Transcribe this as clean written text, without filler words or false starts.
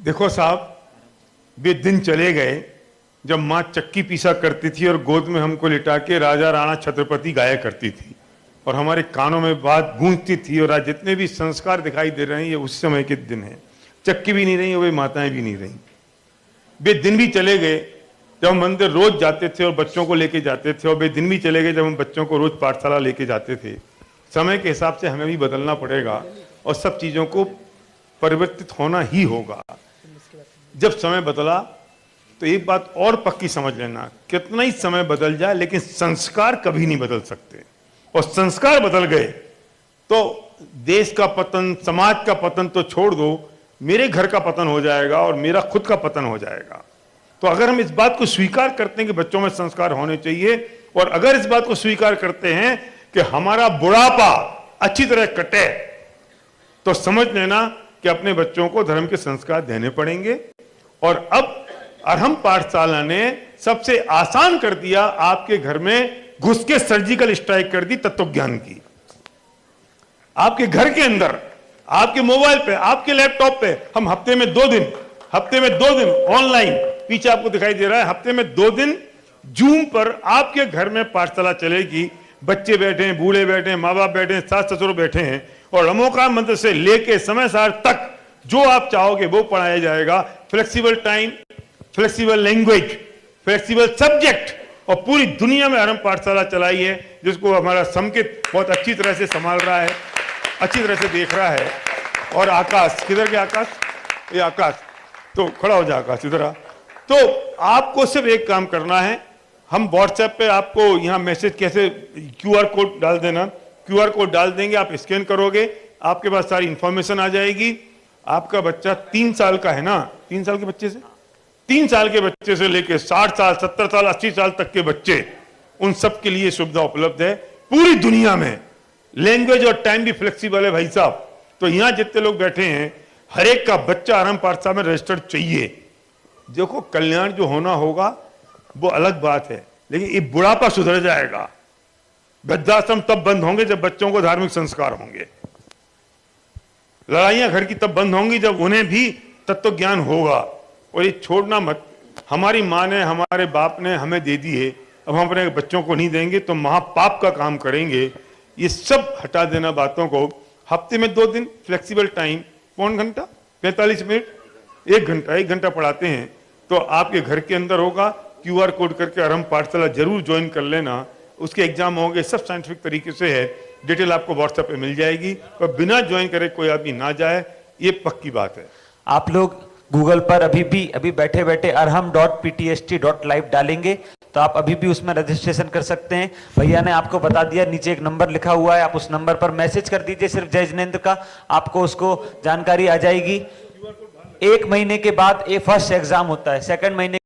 देखो साहब, वे दिन चले गए जब माँ चक्की पीसा करती थी और गोद में हमको लिटा के राजा राणा छत्रपति गाया करती थी और हमारे कानों में बात गूंजती थी। और आज जितने भी संस्कार दिखाई दे रहे हैं ये उस समय के दिन हैं। चक्की भी नहीं रही और वे माताएं भी नहीं रही। वे दिन भी चले गए जब हम मंदिर रोज जाते थे और बच्चों को लेके जाते थे, और वे दिन भी चले गए जब हम बच्चों को रोज पाठशाला लेके जाते थे। समय के हिसाब से हमें भी बदलना पड़ेगा और सब चीजों को परिवर्तित होना ही होगा। जब समय बदला तो एक बात और पक्की समझ लेना, कितना ही समय बदल जाए लेकिन संस्कार कभी नहीं बदल सकते। और संस्कार बदल गए तो देश का पतन, समाज का पतन तो छोड़ दो, मेरे घर का पतन हो जाएगा और मेरा खुद का पतन हो जाएगा। तो अगर हम इस बात को स्वीकार करते हैं कि बच्चों में संस्कार होने चाहिए, और अगर इस बात को स्वीकार करते हैं कि हमारा बुढ़ापा अच्छी तरह कटे, तो समझ लेना कि अपने बच्चों को धर्म के संस्कार देने पड़ेंगे। और अब अरहम पाठशाला ने सबसे आसान कर दिया, आपके घर में घुस के सर्जिकल स्ट्राइक कर दी तत्व ज्ञान की। आपके घर के अंदर, आपके मोबाइल पे, आपके लैपटॉप पे हम हफ्ते में 2 दिन ऑनलाइन, पीछे आपको दिखाई दे रहा है, हफ्ते में 2 दिन जूम पर आपके घर में पाठशाला चलेगी। बच्चे बैठे हैं, बूढ़े बैठे हैं, माँ बाप बैठे हैं, सास ससुर बैठे हैं, और रमोकार मंत्र से लेके समय सार तक जो आप चाहोगे वो पढ़ाया जाएगा। Flexible time, flexible language, flexible subject, और पूरी दुनिया में अरहम पाठशाला चलाई है, जिसको हमारा संकेत बहुत अच्छी तरह से संभाल रहा है, अच्छी तरह से देख रहा है। और आकाश, किधर गया आकाश? ये आकाश, तो खड़ा हो जा आकाश, इधर आ। तो आपको सिर्फ एक काम करना है, हम व्हाट्सएप पे आपको यहाँ मैसेज कैसे, QR कोड डाल देना, QR कोड डाल देंगे, आप स्कैन करोगे, आपके पास सारी इंफॉर्मेशन आ जाएगी। आपका बच्चा 3 साल का है ना, 3 साल के बच्चे से, 3 साल के बच्चे से लेके 60 साल, 70 साल, 80 साल तक के बच्चे, उन सब के लिए सुविधा उपलब्ध है पूरी दुनिया में। लैंग्वेज और टाइम भी फ्लेक्सिबल है भाई साहब। तो यहाँ जितने लोग बैठे हैं, हर एक का बच्चा अरहम पाठशाला में रजिस्टर्ड चाहिए। देखो, कल्याण जो होना होगा वो अलग बात है, लेकिन ये बुढ़ापा सुधर जाएगा। वृद्धाश्रम तब बंद होंगे जब बच्चों को धार्मिक संस्कार होंगे। लड़ाइयां घर की तब बंद होंगी जब उन्हें भी तत्व ज्ञान होगा। और ये छोड़ना मत, हमारी माँ ने, हमारे बाप ने हमें दे दी है, अब हम अपने बच्चों को नहीं देंगे तो महापाप का काम करेंगे। ये सब हटा देना बातों को। हफ्ते में 2 दिन फ्लेक्सिबल टाइम, पौन घंटा, 45 मिनट, 1 घंटा पढ़ाते हैं, तो आपके घर के अंदर होगा। QR कोड करके अरहम पाठशाला जरूर ज्वाइन कर लेना। उसके एग्जाम होंगे, सब साइंटिफिक तरीके से है, डिटेल आपको व्हाट्सएप पे मिल जाएगी। और बिना ज्वाइन करे कोई आदमी ना जाए, ये पक्की बात है। आप लोग गूगल पर अभी बैठे बैठे arham.ptst.live डालेंगे तो आप अभी भी उसमें रजिस्ट्रेशन कर सकते हैं। भैया ने आपको बता दिया, नीचे एक नंबर लिखा हुआ है, आप उस नंबर पर मैसेज कर दीजिए सिर्फ जय जिनेंद्र का, आपको उसको जानकारी आ जाएगी। 1 महीने के बाद फर्स्ट एग्जाम होता है, 2nd महीने